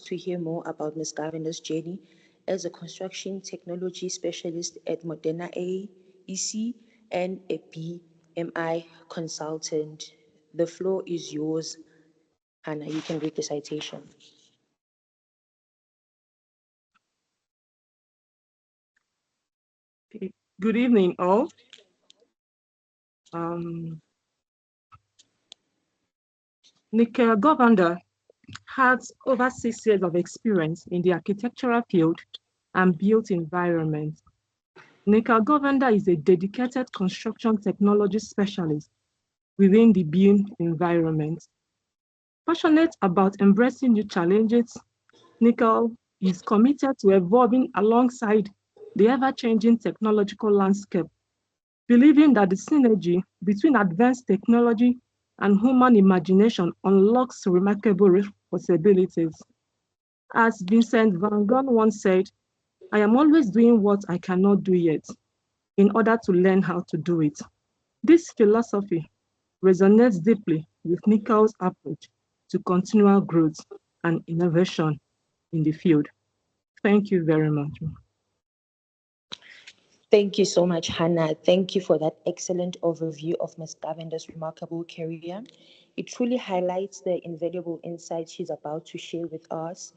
to hear more about Ms. Gavinder's journey as a construction technology specialist at Modena AEC and a BMI consultant. The floor is yours, Hannah. You can read the citation. Good evening, all. Nicole Govender has over 6 years of experience in the architectural field and built environment. Nicole Govender is a dedicated construction technology specialist within the built environment. Passionate about embracing new challenges, Nicole is committed to evolving alongside the ever-changing technological landscape, believing that the synergy between advanced technology and human imagination unlocks remarkable possibilities. As Vincent van Gogh once said, I am always doing what I cannot do yet in order to learn how to do it. This philosophy resonates deeply with Nicole's approach to continual growth and innovation in the field. Thank you very much. Thank you so much, Hannah. Thank you for that excellent overview of Ms. Gavinder's remarkable career. It truly highlights the invaluable insights she's about to share with us.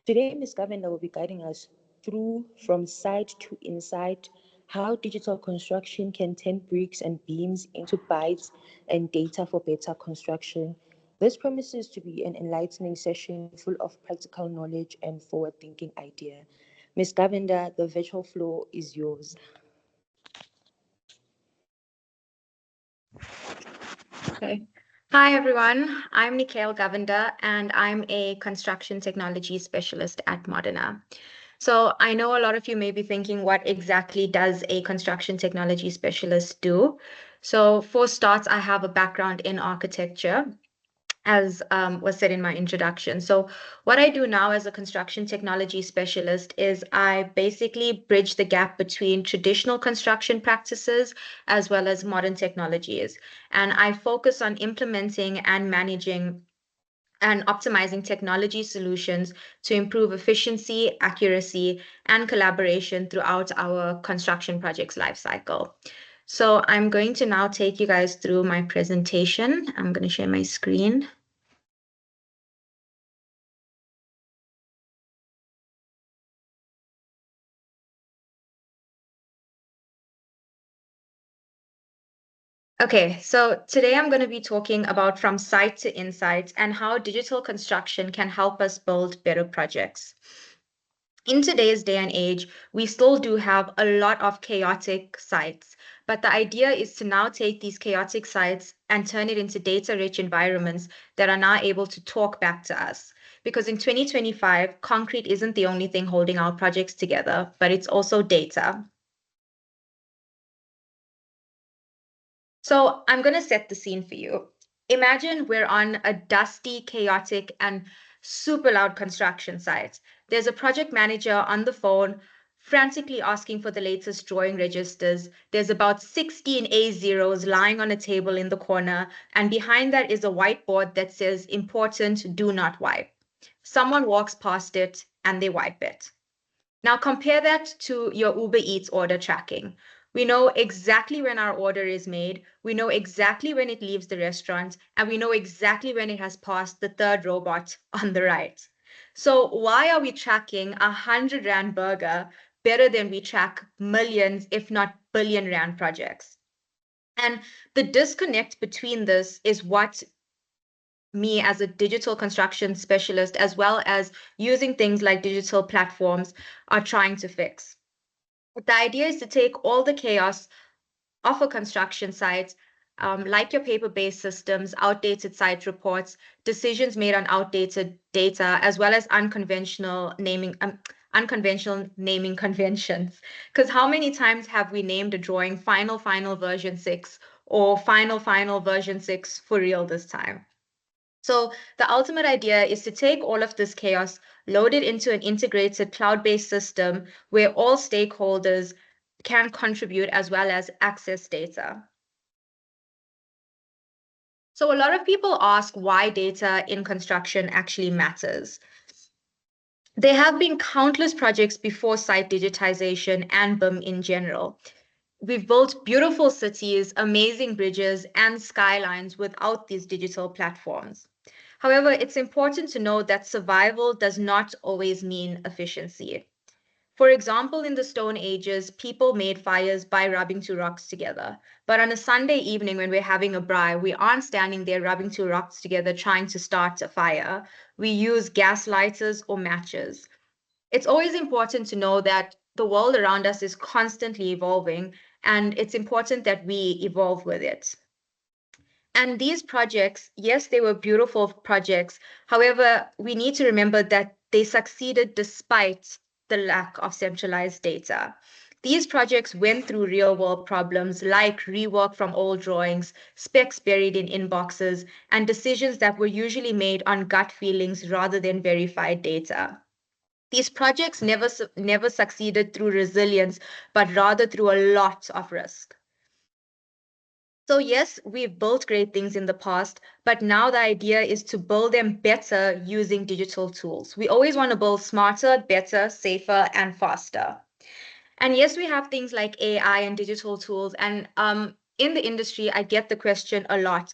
Today, Ms. Gavinder will be guiding us through from site to insight how digital construction can turn bricks and beams into bytes and data for better construction. This promises to be an enlightening session full of practical knowledge and forward thinking idea. Ms. Gavinder, the virtual floor is yours. Okay. Hi, everyone. I'm Nicole Govender, and I'm a construction technology specialist at Modena. So I know a lot of you may be thinking, what exactly does a construction technology specialist do? So for starts, I have a background in architecture, as was said in my introduction. So what I do now as a construction technology specialist is I basically bridge the gap between traditional construction practices as well as modern technologies. And I focus on implementing and managing and optimizing technology solutions to improve efficiency, accuracy, and collaboration throughout our construction project's lifecycle. So I'm going to now take you guys through my presentation. I'm going to share my screen. Okay, so today I'm going to be talking about from site to insight and how digital construction can help us build better projects. In today's day and age, we still do have a lot of chaotic sites, but the idea is to now take these chaotic sites and turn it into data-rich environments that are now able to talk back to us. Because in 2025, concrete isn't the only thing holding our projects together, but it's also data. So I'm going to set the scene for you. Imagine we're on a dusty, chaotic, and super loud construction site. There's a project manager on the phone frantically asking for the latest drawing registers. There's about 16 A0s lying on a table in the corner, and behind that is a whiteboard that says, important, do not wipe. Someone walks past it and they wipe it. Now compare that to your Uber Eats order tracking. We know exactly when our order is made, we know exactly when it leaves the restaurant, and we know exactly when it has passed the third robot on the right. So why are we tracking a 100 Rand burger better than we track millions, if not billion Rand projects? And the disconnect between this is what me as a digital construction specialist, as well as using things like digital platforms, are trying to fix. The idea is to take all the chaos off a construction site, like your paper-based systems, outdated site reports, decisions made on outdated data, as well as unconventional naming conventions. Because how many times have we named a drawing final version 6 or final version 6 for real this time? So the ultimate idea is to take all of this chaos, load it into an integrated cloud-based system where all stakeholders can contribute as well as access data. So a lot of people ask why data in construction actually matters. There have been countless projects before site digitization and BIM in general. We've built beautiful cities, amazing bridges, and skylines without these digital platforms. However, it's important to know that survival does not always mean efficiency. For example, in the Stone Ages, people made fires by rubbing two rocks together. But on a Sunday evening when we're having a braai, we aren't standing there rubbing two rocks together trying to start a fire. We use gas lighters or matches. It's always important to know that the world around us is constantly evolving, and it's important that we evolve with it. And these projects, yes, they were beautiful projects. However, we need to remember that they succeeded despite the lack of centralized data. These projects went through real world problems like rework from old drawings, specs buried in inboxes, and decisions that were usually made on gut feelings rather than verified data. These projects never succeeded through resilience, but rather through a lot of risk. So yes, we've built great things in the past, but now the idea is to build them better using digital tools. We always want to build smarter, better, safer, and faster. And yes, we have things like AI and digital tools. And in the industry, I get the question a lot.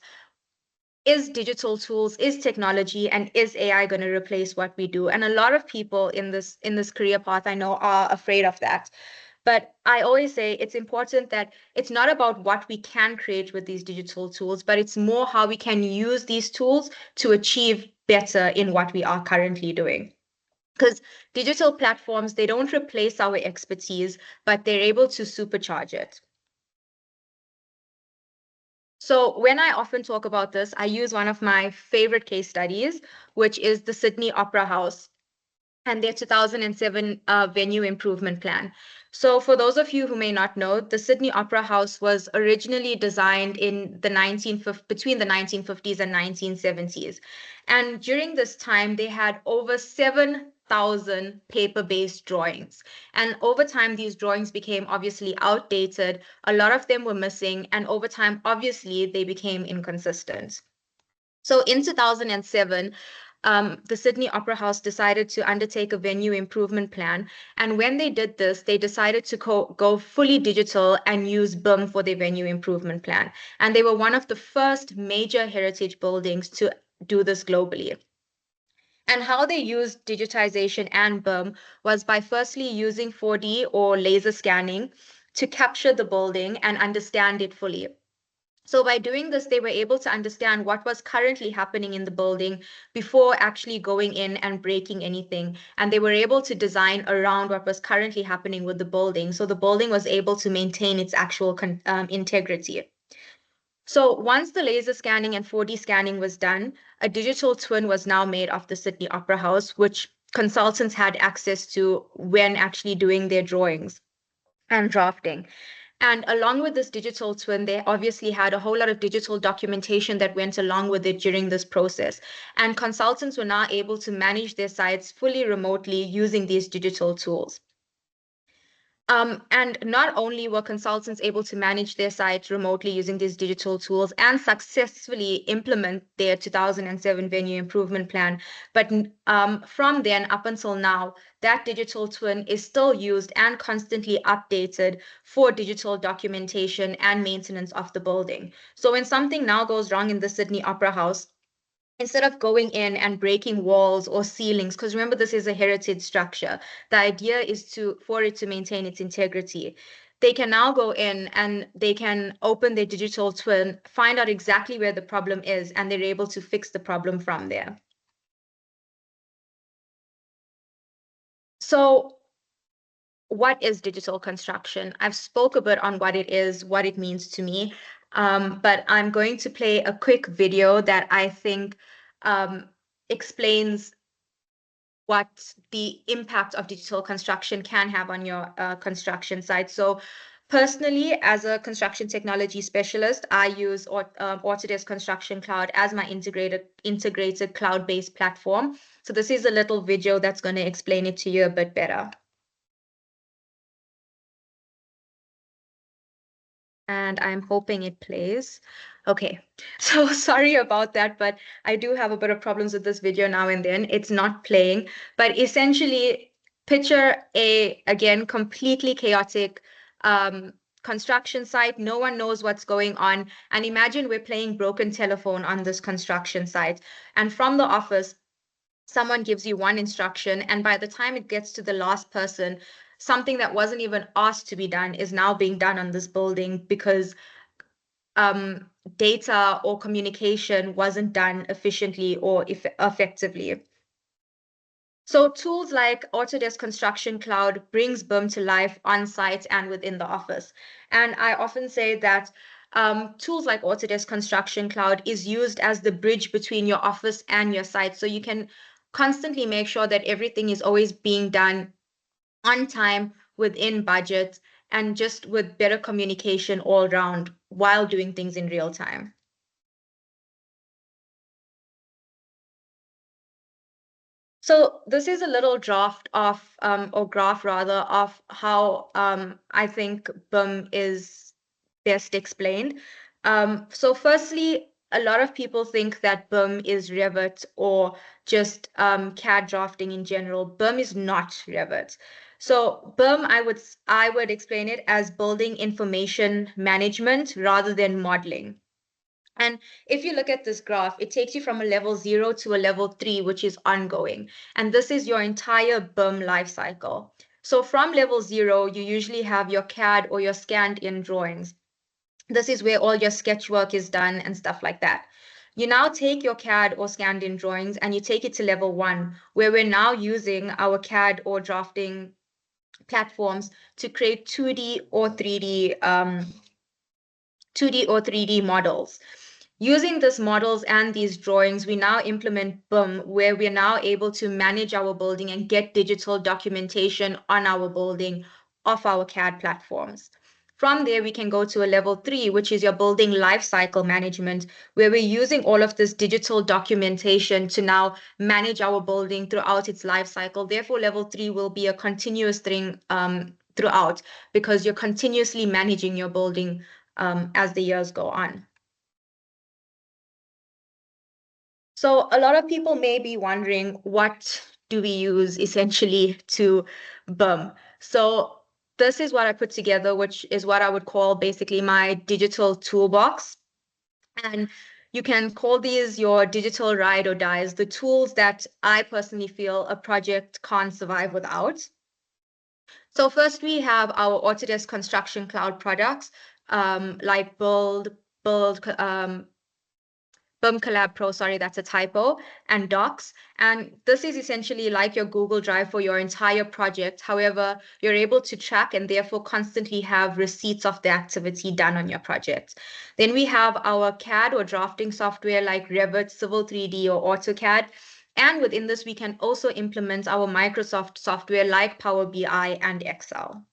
Is digital tools, is technology, and is AI going to replace what we do? And a lot of people in this career path I know are afraid of that. But I always say it's important that it's not about what we can create with these digital tools, but it's more how we can use these tools to achieve better in what we are currently doing. Because digital platforms, they don't replace our expertise, but they're able to supercharge it. So when I often talk about this, I use one of my favorite case studies, which is the Sydney Opera House and their 2007 venue improvement plan. So for those of you who may not know, the Sydney Opera House was originally designed in between the 1950s and 1970s. And during this time, they had over 7,000 paper-based drawings. And over time, these drawings became obviously outdated. A lot of them were missing. And over time, obviously, they became inconsistent. So in 2007, the Sydney Opera House decided to undertake a venue improvement plan. And when they did this, they decided to go fully digital and use BIM for their venue improvement plan. And they were one of the first major heritage buildings to do this globally. And how they used digitization and BIM was by firstly using 4D or laser scanning to capture the building and understand it fully. So by doing this, they were able to understand what was currently happening in the building before actually going in and breaking anything. And they were able to design around what was currently happening with the building. So the building was able to maintain its actual integrity. So once the laser scanning and 4D scanning was done, a digital twin was now made of the Sydney Opera House, which consultants had access to when actually doing their drawings and drafting. And along with this digital twin, they obviously had a whole lot of digital documentation that went along with it during this process. And consultants were now able to manage their sites fully remotely using these digital tools. And not only were consultants able to manage their sites remotely using these digital tools and successfully implement their 2007 venue improvement plan, but from then up until now, that digital twin is still used and constantly updated for digital documentation and maintenance of the building. So when something now goes wrong in the Sydney Opera House, instead of going in and breaking walls or ceilings, because remember this is a heritage structure, the idea is for it to maintain its integrity. They can now go in and they can open their digital twin, find out exactly where the problem is, and they're able to fix the problem from there. So what is digital construction? I've spoke a bit on what it is, what it means to me, but I'm going to play a quick video that I think explains what the impact of digital construction can have on your construction site. So personally, as a construction technology specialist, I use Autodesk Construction Cloud as my integrated cloud-based platform. So this is a little video that's going to explain it to you a bit better. And I'm hoping it plays. Okay, so sorry about that, but I do have a bit of problems with this video now and then. It's not playing, but essentially picture again, completely chaotic construction site. No one knows what's going on. And imagine we're playing broken telephone on this construction site. And from the office, someone gives you one instruction, and by the time it gets to the last person, something that wasn't even asked to be done is now being done on this building because um, data or communication wasn't done efficiently or effectively. So tools like Autodesk Construction Cloud brings BIM to life on site and within the office. And I often say that tools like Autodesk Construction Cloud is used as the bridge between your office and your site. So you can constantly make sure that everything is always being done on time, within budget, and just with better communication all around while doing things in real time. So this is a little draft of, or graph rather, of how I think BIM is best explained. So firstly, a lot of people think that BIM is Revit or just CAD drafting in general. BIM is not Revit. So BIM, I would explain it as building information management rather than modeling. And if you look at this graph, it takes you from a level 0 to a level 3, which is ongoing. And this is your entire BIM life cycle. So from level 0, you usually have your CAD or your scanned in drawings. This is where all your sketch work is done and stuff like that. You now take your CAD or scanned in drawings and you take it to level 1, where we're now using our CAD or drafting platforms to create 2D or 3D 2D or 3D models. Using these models and these drawings, we now implement BIM, where we're now able to manage our building and get digital documentation on our building off our CAD platforms. From there, we can go to a level 3, which is your building lifecycle management, where we're using all of this digital documentation to now manage our building throughout its lifecycle. Therefore, level 3 will be a continuous thing throughout because you're continuously managing your building as the years go on. So a lot of people may be wondering, what do we use essentially to BIM? So this is what I put together, which is what I would call basically my digital toolbox. And you can call these your digital ride or dies, the tools that I personally feel a project can't survive without. So first we have our Autodesk Construction Cloud products, like BIM Collab Pro, sorry, that's a typo, and Docs. And this is essentially like your Google Drive for your entire project. However, you're able to track and therefore constantly have receipts of the activity done on your project. Then we have our CAD or drafting software like Revit, Civil 3D, or AutoCAD. And within this, we can also implement our Microsoft software like Power BI and Excel.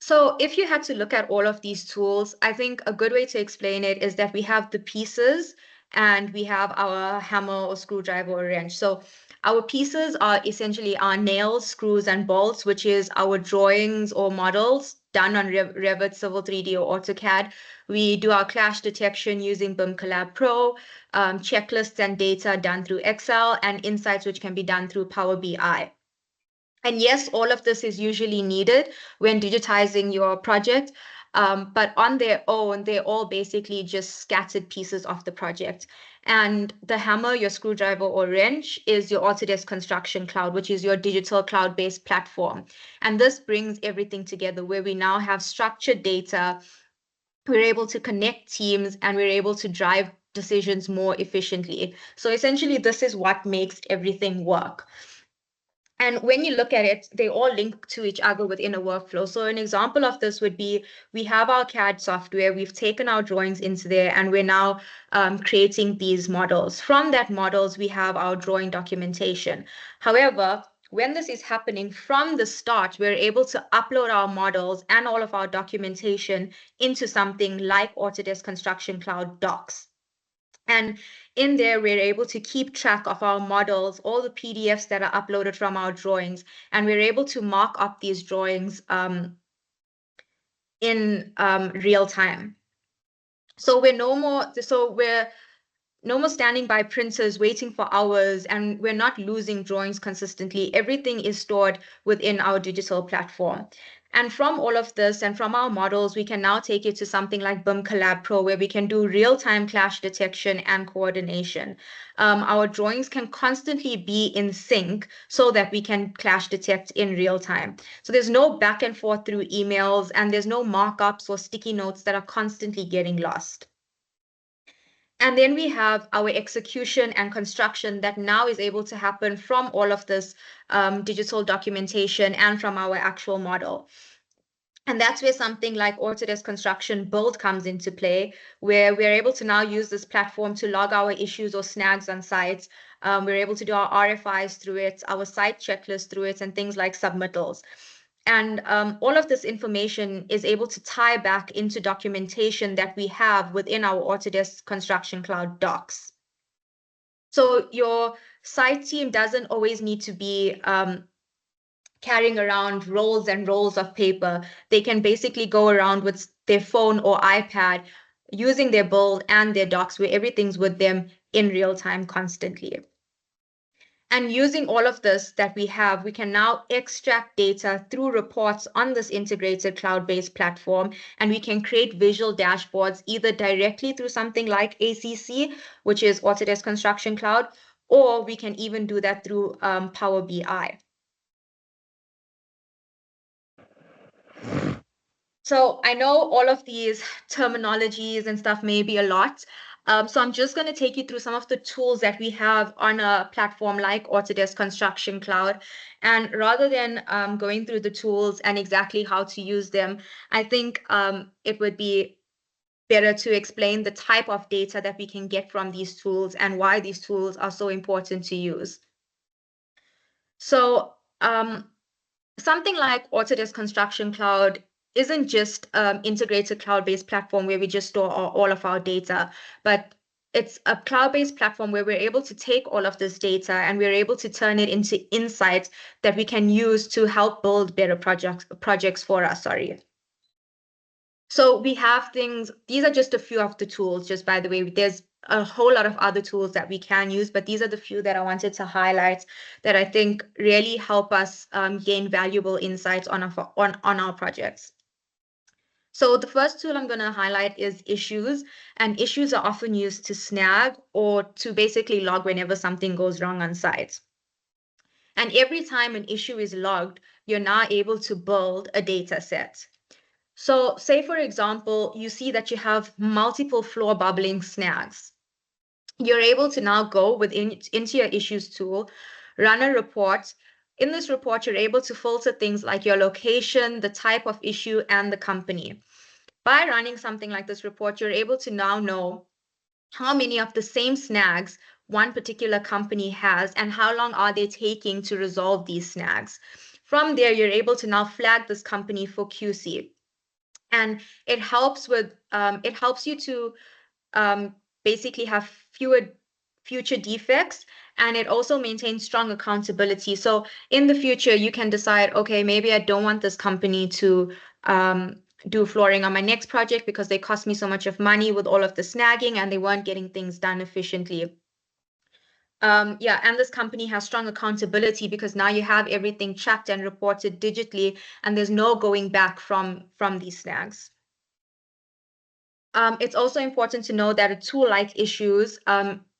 So if you had to look at all of these tools, I think a good way to explain it is that we have the pieces and we have our hammer or screwdriver or wrench. So our pieces are essentially our nails, screws, and bolts, which is our drawings or models done on Revit, Civil 3D, or AutoCAD. We do our clash detection using BIM Collab Pro, checklists and data done through Excel, and insights which can be done through Power BI. And yes, all of this is usually needed when digitizing your project, but on their own, they're all basically just scattered pieces of the project. And the hammer, your screwdriver or wrench, is your Autodesk Construction Cloud, which is your digital cloud-based platform. And this brings everything together where we now have structured data, we're able to connect teams, and we're able to drive decisions more efficiently. So essentially, this is what makes everything work. And when you look at it, they all link to each other within a workflow. So an example of this would be, we have our CAD software, we've taken our drawings into there, and we're now creating these models. From that models, we have our drawing documentation. However, when this is happening from the start, we're able to upload our models and all of our documentation into something like Autodesk Construction Cloud Docs. And in there, we're able to keep track of our models, all the PDFs that are uploaded from our drawings, and we're able to mark up these drawings in real time. So we're no more standing by printers waiting for hours, and we're not losing drawings consistently. Everything is stored within our digital platform. And from all of this and from our models, we can now take it to something like BIM Collab Pro, where we can do real-time clash detection and coordination. Our drawings can constantly be in sync so that we can clash detect in real time. So there's no back and forth through emails, and there's no markups or sticky notes that are constantly getting lost. And then we have our execution and construction that now is able to happen from all of this digital documentation and from our actual model. And that's where something like Autodesk Construction Build comes into play, where we're able to now use this platform to log our issues or snags on sites. We're able to do our RFIs through it, our site checklist through it, and things like submittals. And all of this information is able to tie back into documentation that we have within our Autodesk Construction Cloud docs. So your site team doesn't always need to be carrying around rolls and rolls of paper. They can basically go around with their phone or iPad using their Build and their docs, where everything's with them in real time constantly. And using all of this that we have, we can now extract data through reports on this integrated cloud-based platform, and we can create visual dashboards either directly through something like ACC, which is Autodesk Construction Cloud, or we can even do that through Power BI. So I know all of these terminologies and stuff may be a lot. So I'm just going to take you through some of the tools that we have on a platform like Autodesk Construction Cloud. And rather than going through the tools and exactly how to use them, I think it would be better to explain the type of data that we can get from these tools and why these tools are so important to use. So something like Autodesk Construction Cloud isn't just integrated cloud-based platform where we just store all of our data, but it's a cloud-based platform where we're able to take all of this data and we're able to turn it into insights that we can use to help build better projects for us, sorry. So we have things, these are just a few of the tools, just by the way. There's a whole lot of other tools that we can use, but these are the few that I wanted to highlight that I think really help us gain valuable insights on our projects. So the first tool I'm going to highlight is issues, and issues are often used to snag or to basically log whenever something goes wrong on site. And every time an issue is logged, you're now able to build a data set. So say, for example, you see that you have multiple floor bubbling snags. You're able to now go into your issues tool, run a report. In this report, you're able to filter things like your location, the type of issue, and the company. By running something like this report, you're able to now know how many of the same snags one particular company has and how long are they taking to resolve these snags. From there, you're able to now flag this company for QC. And it helps you to basically have fewer future defects, and it also maintains strong accountability. So in the future, you can decide, okay, maybe I don't want this company to do flooring on my next project because they cost me so much of money with all of the snagging and they weren't getting things done efficiently. Yeah, and this company has strong accountability because now you have everything tracked and reported digitally, and there's no going back from these snags. It's also important to know that a tool like Issues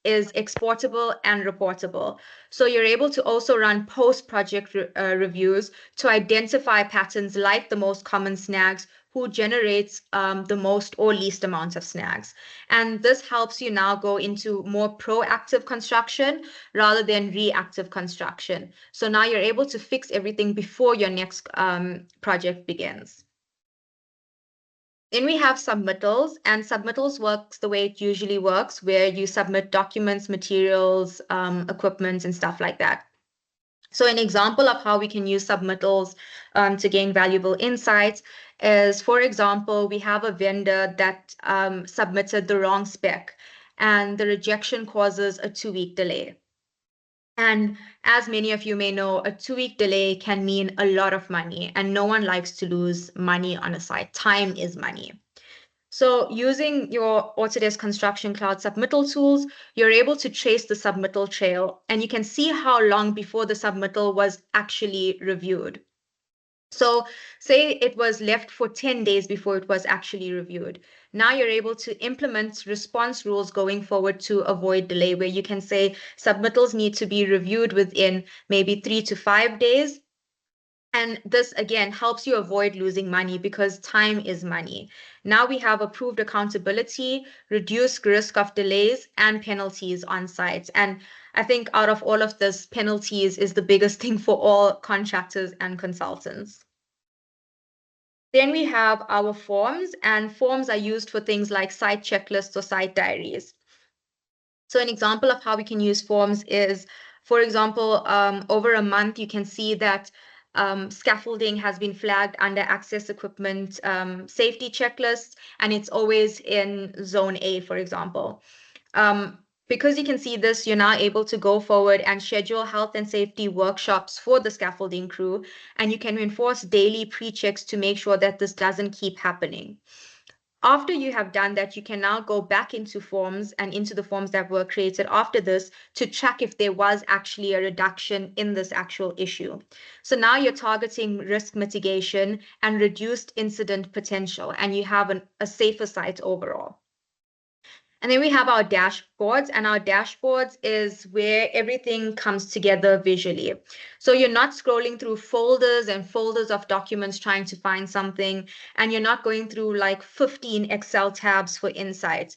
is exportable and reportable. So you're able to also run post-project reviews to identify patterns like the most common snags, who generates the most or least amount of snags. And this helps you now go into more proactive construction rather than reactive construction. So now you're able to fix everything before your next project begins. Then we have submittals, and submittals works the way it usually works, where you submit documents, materials, equipment, and stuff like that. So an example of how we can use submittals to gain valuable insights is, for example, we have a vendor that submitted the wrong spec. and the rejection causes a 2-week delay. And as many of you may know, a 2-week delay can mean a lot of money, and no one likes to lose money on a site. Time is money. So using your Autodesk Construction Cloud submittal tools, you're able to trace the submittal trail, and you can see how long before the submittal was actually reviewed. So say it was left for 10 days before it was actually reviewed. Now you're able to implement response rules going forward to avoid delay, where you can say submittals need to be reviewed within maybe 3 to 5 days. And this, again, helps you avoid losing money because time is money. Now we have approved accountability, reduced risk of delays, and penalties on sites. And I think out of all of this, penalties is the biggest thing for all contractors and consultants. Then we have our forms, and forms are used for things like site checklists or site diaries. So an example of how we can use forms is, for example, over a month, you can see that scaffolding has been flagged under access equipment safety checklists, and it's always in zone A, for example. Because you can see this, you're now able to go forward and schedule health and safety workshops for the scaffolding crew, and you can enforce daily pre-checks to make sure that this doesn't keep happening. After you have done that, you can now go back into forms and into the forms that were created after this to check if there was actually a reduction in this actual issue. So now you're targeting risk mitigation and reduced incident potential, and you have a safer site overall. And then we have our dashboards, and our dashboards is where everything comes together visually. So you're not scrolling through folders and folders of documents trying to find something, and you're not going through like 15 Excel tabs for insights.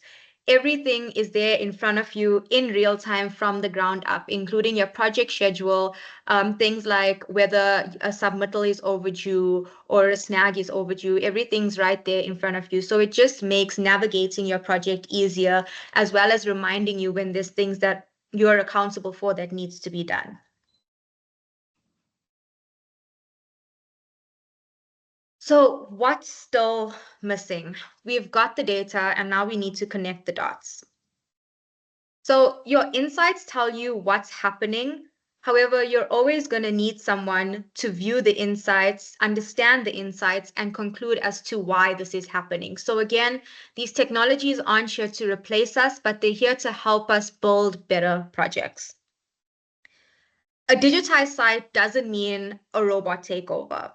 Everything is there in front of you in real time from the ground up, including your project schedule, things like whether a submittal is overdue or a snag is overdue. Everything's right there in front of you. So it just makes navigating your project easier, as well as reminding you when there's things that you're accountable for that needs to be done. So what's still missing? We've got the data, and now we need to connect the dots. So your insights tell you what's happening. However, you're always going to need someone to view the insights, understand the insights, and conclude as to why this is happening. So again, these technologies aren't here to replace us, but they're here to help us build better projects. A digitized site doesn't mean a robot takeover.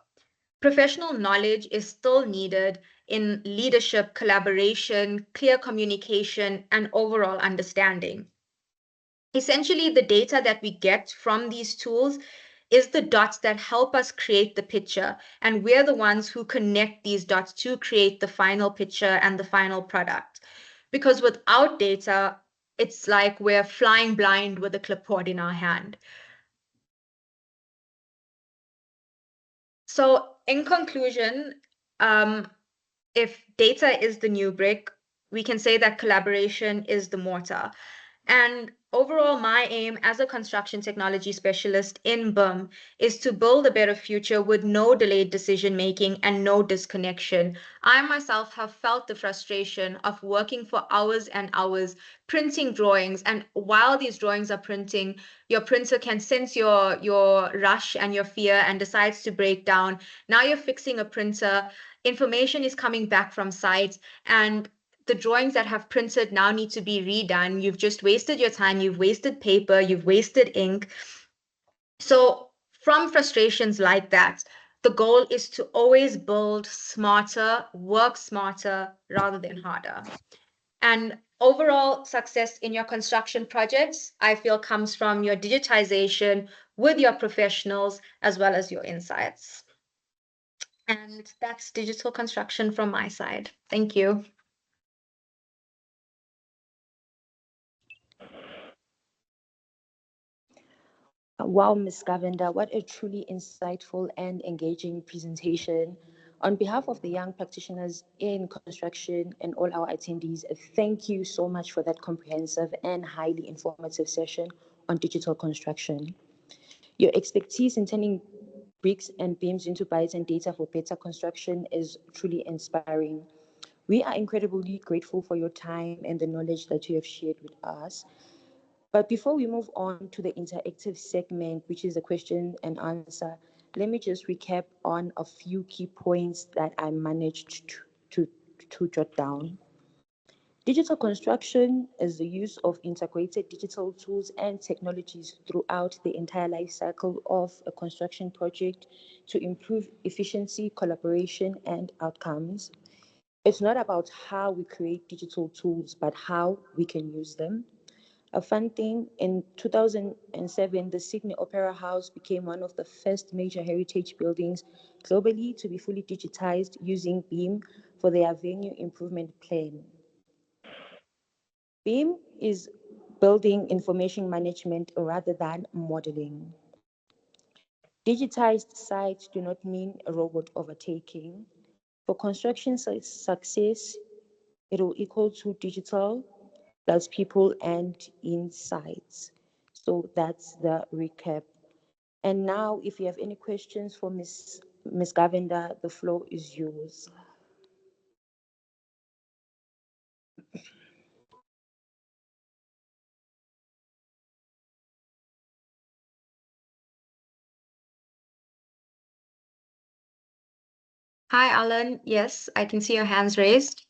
Professional knowledge is still needed in leadership, collaboration, clear communication, and overall understanding. Essentially, the data that we get from these tools is the dots that help us create the picture, and we're the ones who connect these dots to create the final picture and the final product. Because without data, it's like we're flying blind with a clipboard in our hand. So in conclusion, if data is the new brick, we can say that collaboration is the mortar. And overall, my aim as a construction technology specialist in BIM is to build a better future with no delayed decision making and no disconnection. I myself have felt the frustration of working for hours and hours printing drawings, and while these drawings are printing, your printer can sense your rush and your fear and decides to break down. Now you're fixing a printer, information is coming back from sites, and the drawings that have printed now need to be redone. You've just wasted your time, you've wasted paper, you've wasted ink. So from frustrations like that, the goal is to always build smarter, work smarter rather than harder. And overall success in your construction projects, I feel, comes from your digitization with your professionals as well as your insights. And that's digital construction from my side. Thank you. Wow, Ms. Govender, what a truly insightful and engaging presentation. On behalf of the young practitioners in construction and all our attendees, thank you so much for that comprehensive and highly informative session on digital construction. Your expertise in turning bricks and beams into bytes and data for better construction is truly inspiring. We are incredibly grateful for your time and the knowledge that you have shared with us. But before we move on to the interactive segment, which is the question and answer, let me just recap on a few key points that I managed to, to jot down. Digital construction is the use of integrated digital tools and technologies throughout the entire life cycle of a construction project to improve efficiency, collaboration, and outcomes. It's not about how we create digital tools, but how we can use them. A fun thing, in 2007, the Sydney Opera House became one of the first major heritage buildings globally to be fully digitized using BEAM for their venue improvement plan. BEAM is building information management rather than modeling. Digitized sites do not mean a robot overtaking. For construction success, it will equal to digital plus people and insights. So that's the recap. And now, if you have any questions for Miss Govender, the floor is yours. Hi, Alan. Yes, I can see your hands raised.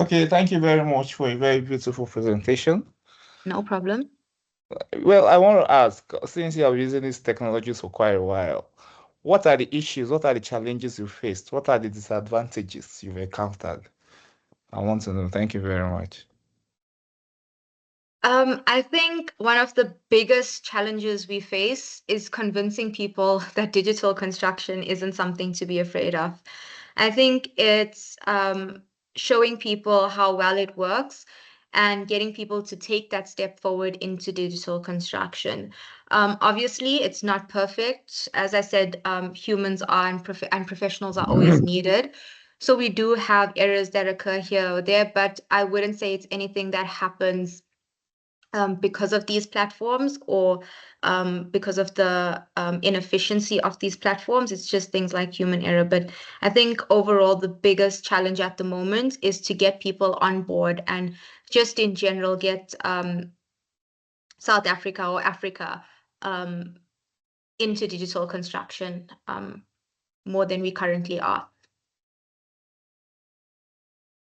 Okay, thank you very much for a very beautiful presentation. No problem. Well, I want to ask, since you have been using these technologies for quite a while, what are the issues, what are the challenges you faced, what are the disadvantages you've encountered? I want to know. Thank you very much. I think one of the biggest challenges we face is convincing people that digital construction isn't something to be afraid of. I think it's showing people how well it works and getting people to take that step forward into digital construction. Obviously, it's not perfect. As I said, humans are and professionals are always needed. So we do have errors that occur here or there, but I wouldn't say it's anything that happens because of these platforms or because of the inefficiency of these platforms. It's just things like human error. But I think overall, the biggest challenge at the moment is to get people on board and just in general get South Africa or Africa um, into digital construction more than we currently are.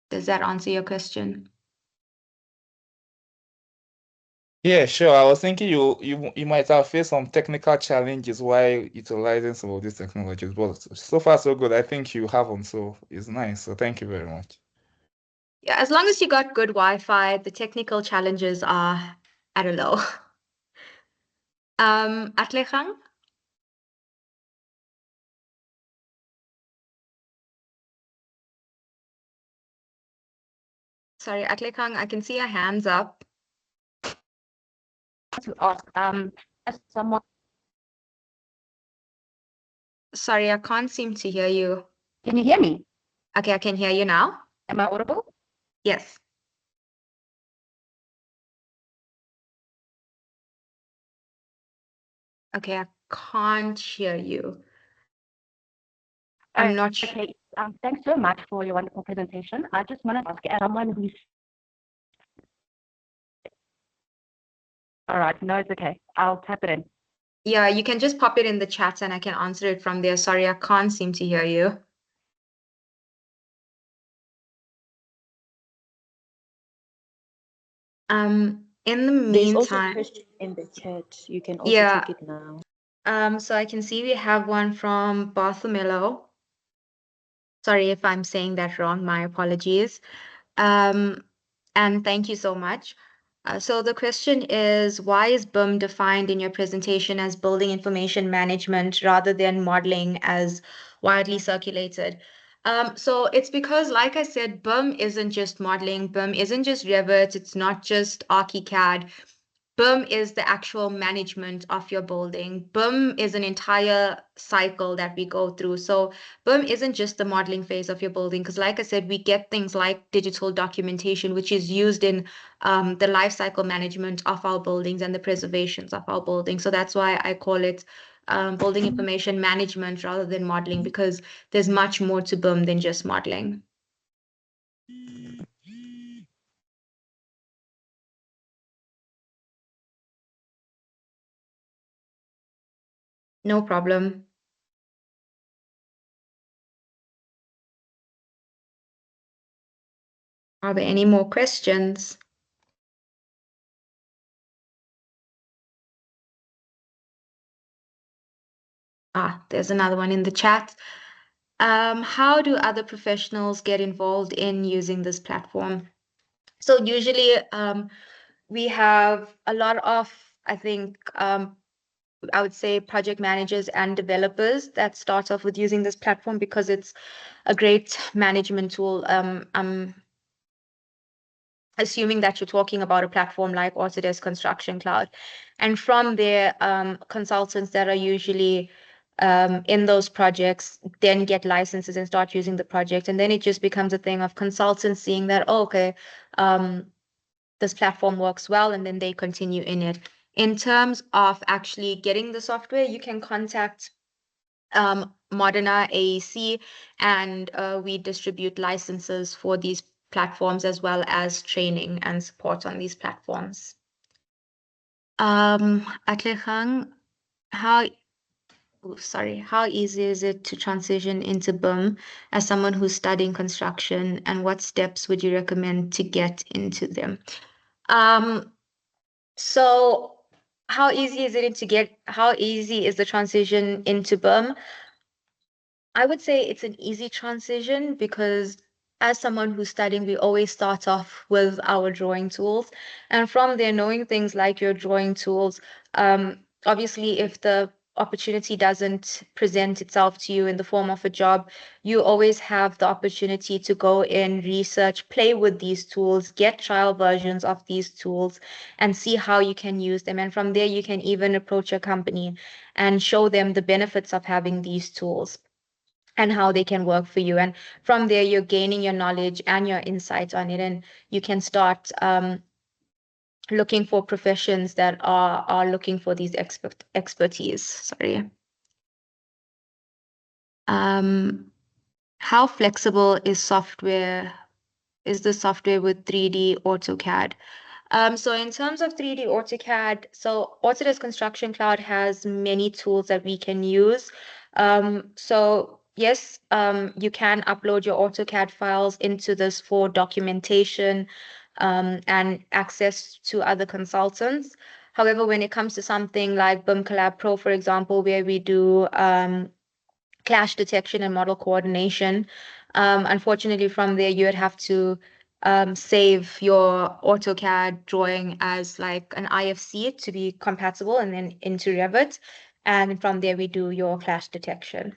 Does that answer your question? Yeah, sure. I was thinking you might have faced some technical challenges while utilizing some of these technologies, but so far so good. I think you haven't, so it's nice. So thank you very much. Yeah, as long as you got good Wi-Fi, the technical challenges are at a low. Atlechang? Sorry, Atlekang, I can see your hands up. To ask, as someone, Sorry, I can't seem to hear you. can you hear me? Okay, I can hear you now. Am I audible? Yes. Okay, I can't hear you. I'm not sure. Okay, thanks so much for your wonderful presentation. I just want to ask, as someone who's... All right, no, it's okay. I'll type it in. Yeah, you can just pop it in the chat and I can answer it from there. Sorry, I can't seem to hear you. In the There's also a meantime, question in the chat. You can also yeah. take it now. So I can see we have one from Bartholomew. Sorry if I'm saying that wrong, my apologies. And thank you so much. So the question is, why is BIM defined in your presentation as building information management rather than modeling as widely circulated? So it's because, like I said, BIM isn't just modeling, BIM isn't just Revit, it's not just ArchiCAD. BIM is the actual management of your building. BIM is an entire cycle that we go through. So BIM isn't just the modeling phase of your building, because like I said, we get things like digital documentation, which is used in the life cycle management of our buildings and the preservations of our buildings. So that's why I call it building information management rather than modeling, because there's much more to BIM than just modeling. No problem. Are there any more questions? There's another one in the chat. How do other professionals get involved in using this platform? So usually we have a lot of, I think, I would say project managers and developers that start off with using this platform because it's a great management tool. I'm assuming that you're talking about a platform like Autodesk Construction Cloud. And from there, consultants that are usually in those projects then get licenses and start using the project. And then it just becomes a thing of consultants seeing that, oh, okay, this platform works well, and then they continue in it. In terms of actually getting the software, you can contact Moderna AEC, and we distribute licenses for these platforms as well as training and support on these platforms. Atlehang, how easy is it to transition into BIM as someone who's studying construction, and what steps would you recommend to get into them? So how easy is the transition into BIM? I would say it's an easy transition because as someone who's studying, we always start off with our drawing tools. And from there, knowing things like your drawing tools, obviously, if the opportunity doesn't present itself to you in the form of a job, you always have the opportunity to go in, research, play with these tools, get trial versions of these tools, and see how you can use them. And from there, you can even approach a company and show them the benefits of having these tools and how they can work for you. And from there, you're gaining your knowledge and your insights on it, and you can start looking for professions that are looking for these expertise. Sorry. How flexible is software? Is the software with 3D AutoCAD? So in terms of 3D AutoCAD, so Autodesk Construction Cloud has many tools that we can use. So yes, you can upload your AutoCAD files into this for documentation and access to other consultants. However, when it comes to something like BIM Collab Pro, for example, where we do clash detection and model coordination, unfortunately, from there, you would have to save your AutoCAD drawing as like an IFC to be compatible and then into Revit. And from there, we do your clash detection.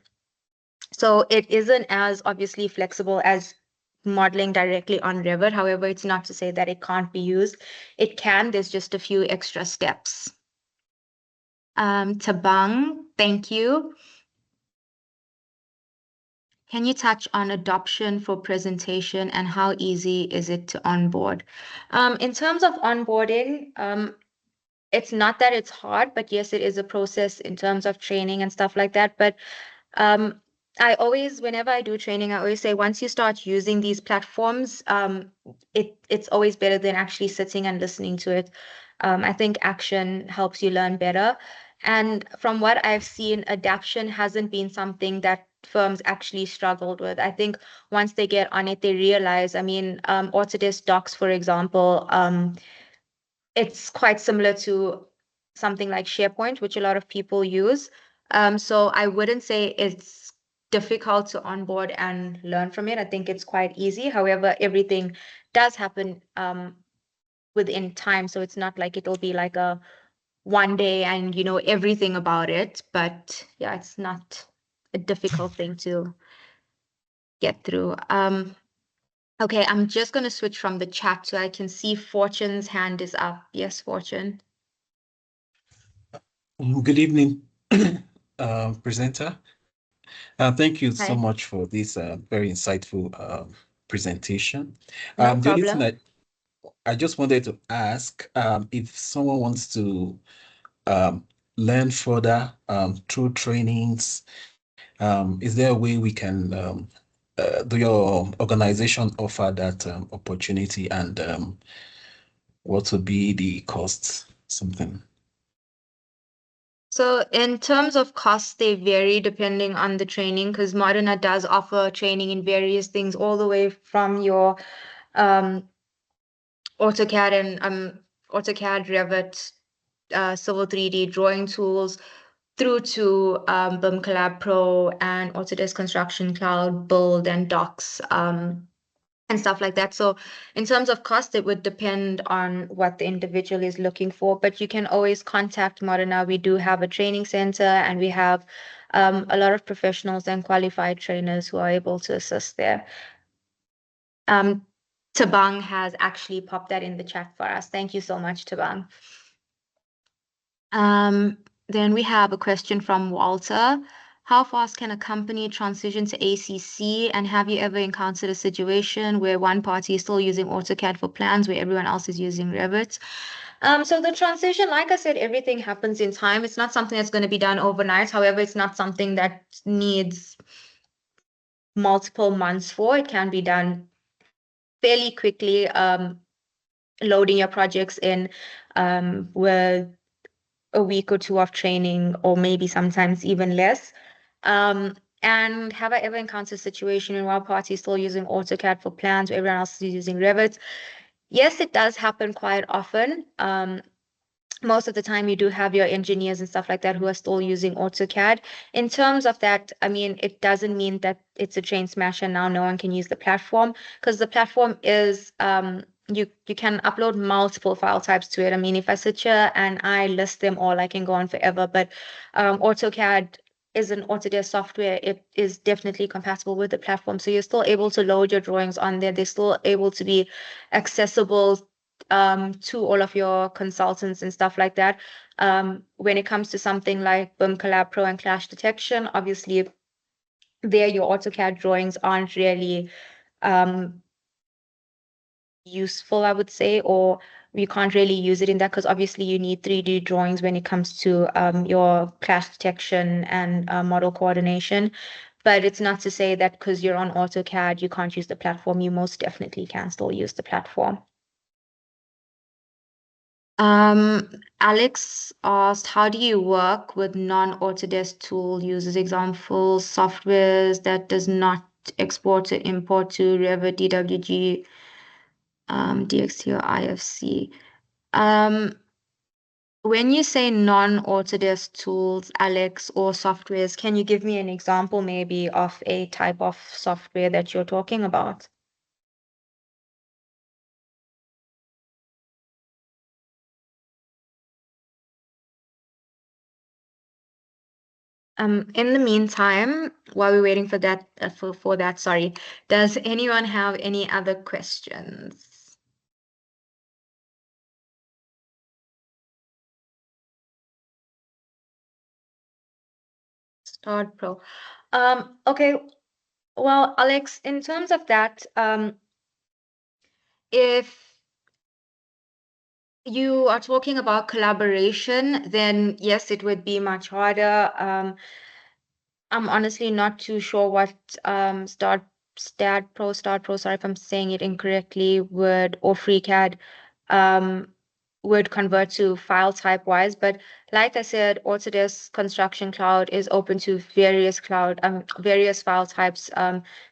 So it isn't as obviously flexible as modeling directly on Revit. However, it's not to say that it can't be used. It can, there's just a few extra steps. Tabang, thank you. Can you touch on adoption for presentation and how easy is it to onboard? In terms of onboarding, it's not that it's hard, but yes, it is a process in terms of training and stuff like that. But I always, whenever I do training, I always say once you start using these platforms, it's always better than actually sitting and listening to it. I think action helps you learn better. And from what I've seen, adaptation hasn't been something that firms actually struggled with. I think once they get on it, they realize, I mean, Autodesk Docs, for example, it's quite similar to something like SharePoint, which a lot of people use. So I wouldn't say it's difficult to onboard and learn from it. I think it's quite easy. However, everything does happen within time. So it's not like it'll be like a one day and you know everything about it. But yeah, it's not a difficult thing to get through. Okay, I'm just going to switch from the chat so I can see Fortune's hand is up. Yes, Fortune. Good evening, presenter. Thank you so Hi. much for this very insightful presentation. No The only problem. thing I just wanted to ask, if someone wants to learn further through trainings, is there a way we can do your organization offer that opportunity, and what would be the costs? Something. So in terms of costs, they vary depending on the training, because Moderna does offer training in various things, all the way from your um, AutoCAD and AutoCAD, Revit, Civil 3D drawing tools, through to BIM Collab Pro and Autodesk Construction Cloud, Build and Docs, and stuff like that. So in terms of cost, it would depend on what the individual is looking for, but you can always contact Moderna. We do have a training center, and we have a lot of professionals and qualified trainers who are able to assist there. Tabang has actually popped that in the chat for us. Thank you so much, Tabang. Then we have a question from Walter. How fast can a company transition to ACC? And have you ever encountered a situation where one party is still using AutoCAD for plans where everyone else is using Revit? So the transition, like I said, everything happens in time. It's not something that's going to be done overnight. However, it's not something that needs multiple months for. It can be done fairly quickly, loading your projects in with a week or two of training, or maybe sometimes even less. And have I ever encountered a situation in one party still using AutoCAD for plans where everyone else is using Revit? Yes, it does happen quite often. Most of the time you do have your engineers and stuff like that who are still using AutoCAD. In terms of that, I mean, it doesn't mean that it's a train smash and now no one can use the platform, because the platform is you can upload multiple file types to it. I mean, if I sit here and I list them all, I can go on forever, but AutoCAD is an Autodesk software. It is definitely compatible with the platform. So you're still able to load your drawings on there. They're still able to be accessible to all of your consultants and stuff like that. When it comes to something like BIM Collab Pro and clash detection, obviously there your AutoCAD drawings aren't really useful, I would say, or you can't really use it in that, because obviously you need 3D drawings when it comes to your clash detection and model coordination. But it's not to say that because you're on AutoCAD, you can't use the platform. You most definitely can still use the platform. Alex asked, how do you work with non-Autodesk tool users? Examples, softwares that does not export or import to Revit, DWG, DXT or IFC. When you say non-Autodesk tools, Alex, or softwares, can you give me an example maybe of a type of software that you're talking about? In the meantime, while we're waiting for that, sorry, does anyone have any other questions? Start Pro. Okay. Well, Alex, in terms of that, if you are talking about collaboration, then yes, it would be much harder. I'm honestly not too sure what Start Pro, sorry if I'm saying it incorrectly, would, or FreeCAD would convert to file type wise. But like I said, Autodesk Construction Cloud is open to various various file types.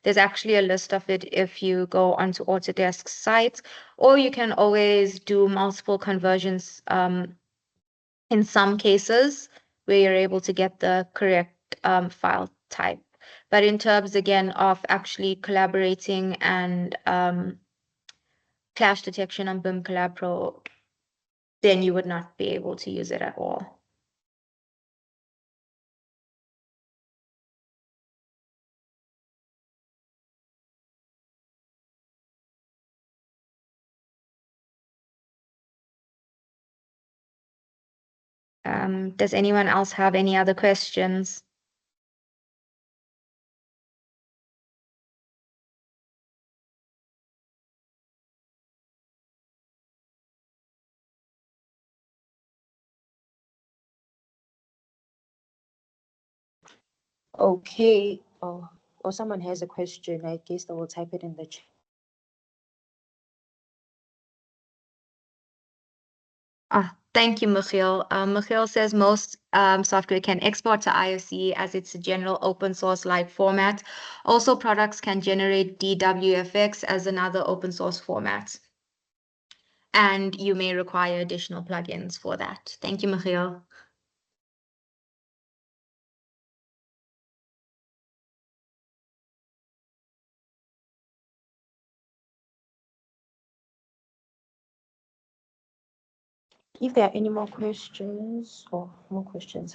There's actually a list of it if you go onto Autodesk's site, or you can always do multiple conversions in some cases where you're able to get the correct file type. But in terms, again, of actually collaborating and clash detection on BIM Collab Pro, then you would not be able to use it at all. Does anyone else have any other questions? Okay. Oh, or someone has a question, I guess they will type it in the chat. Thank you, Michiel. Michiel says most software can export to IOC as it's a general open source like format. Also, products can generate DWFX as another open source format. And you may require additional plugins for that. Thank you, Michiel. If there are any more questions or more questions.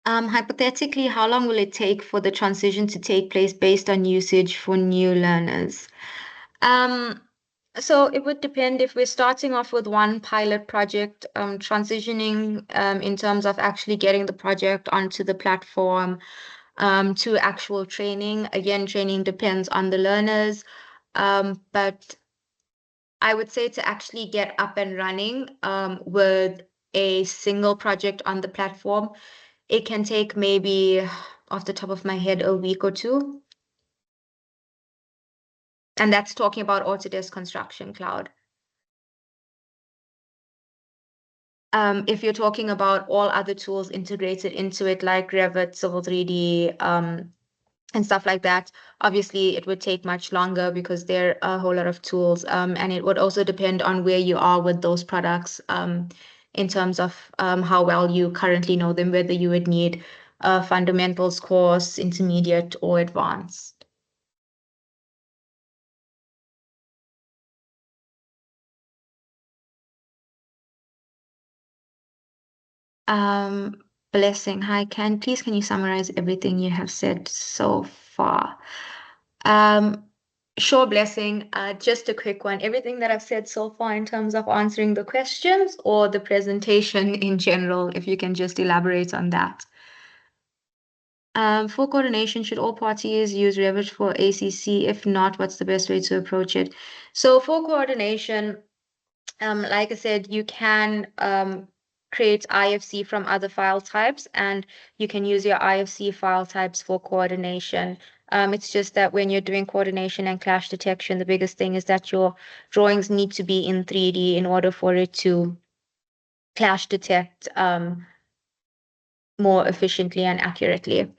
Hypothetically, how long will it take for the transition to take place based on usage for new learners? So it would depend if we're starting off with one pilot project, transitioning in terms of actually getting the project onto the platform to actual training. Again, training depends on the learners, but I would say to actually get up and running with a single project on the platform, it can take maybe, off the top of my head, a week or two. And that's talking about Autodesk Construction Cloud. If you're talking about all other tools integrated into it, like Revit, Civil 3D, and stuff like that, obviously it would take much longer because there are a whole lot of tools. And it would also depend on where you are with those products in terms of how well you currently know them, whether you would need a fundamentals course, intermediate, or advanced. Blessing. Hi, can you summarize everything you have said so far? Sure, Blessing. Just a quick one. Everything that I've said so far in terms of answering the questions or the presentation in general, if you can just elaborate on that. For coordination, should all parties use Revit for ACC? If not, what's the best way to approach it? So for coordination, like I said, you can create IFC from other file types, and you can use your IFC file types for coordination. It's just that when you're doing coordination and clash detection, the biggest thing is that your drawings need to be in 3D in order for it to clash detect more efficiently and accurately.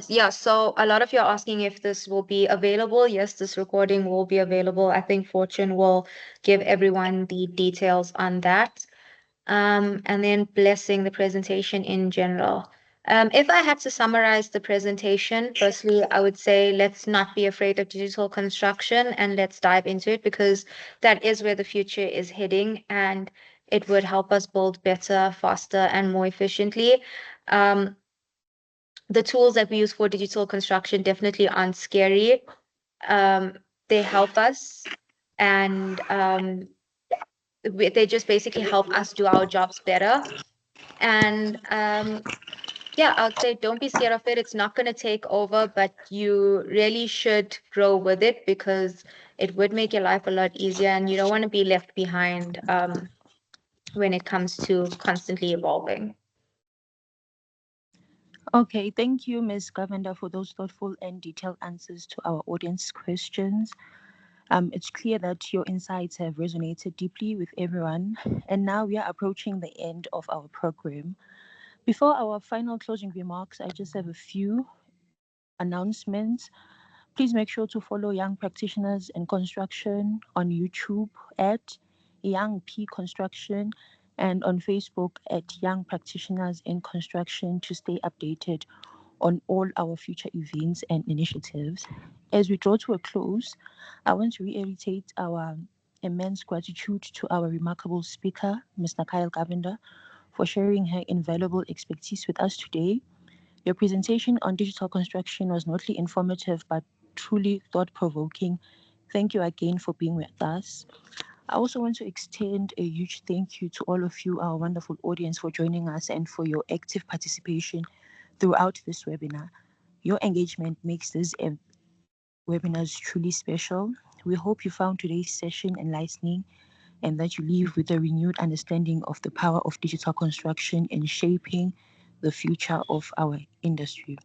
Yeah, so a lot of you are asking if this will be available. Yes, this recording will be available. I think Fortune will give everyone the details on that. And then Blessing, the presentation in general. If I had to summarize the presentation, firstly, I would say let's not be afraid of digital construction and let's dive into it because that is where the future is heading and it would help us build better, faster, and more efficiently. The tools that we use for digital construction definitely aren't scary. They help us and they just basically help us do our jobs better. And yeah, I would say don't be scared of it. It's not going to take over, but you really should grow with it because it would make your life a lot easier and you don't want to be left behind when it comes to constantly evolving. Okay, thank you, Ms. Govender, for those thoughtful and detailed answers to our audience questions. It's clear that your insights have resonated deeply with everyone, and now we are approaching the end of our program. Before our final closing remarks, I just have a few announcements. Please make sure to follow Young Practitioners in Construction on YouTube at Young P Construction and on Facebook at Young Practitioners in Construction to stay updated on all our future events and initiatives. As we draw to a close, I want to reiterate our immense gratitude to our remarkable speaker, Mr. Kyle Govender, for sharing her invaluable expertise with us today. Your presentation on digital construction was not only informative but truly thought-provoking. Thank you again for being with us. I also want to extend a huge thank you to all of you, our wonderful audience, for joining us and for your active participation throughout this webinar. Your engagement makes this webinar is truly special. We hope you found today's session enlightening and that you leave with a renewed understanding of the power of digital construction in shaping the future of our industry.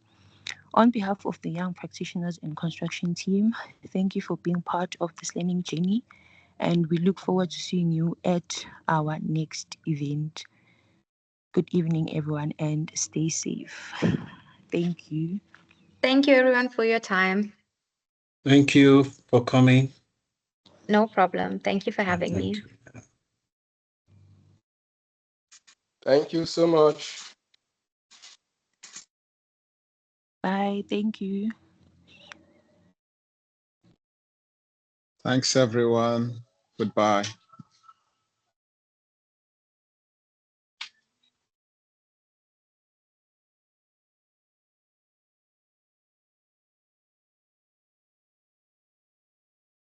On behalf of the young practitioners and construction team, thank you for being part of this learning journey, and we look forward to seeing you at our next event. Good evening, everyone, and stay safe. Thank you. Thank you, everyone, for your time. Thank you for coming. No problem. Thank you for having Thank me. you. Thank you so much. Bye. Thank you. Thanks, everyone. Goodbye.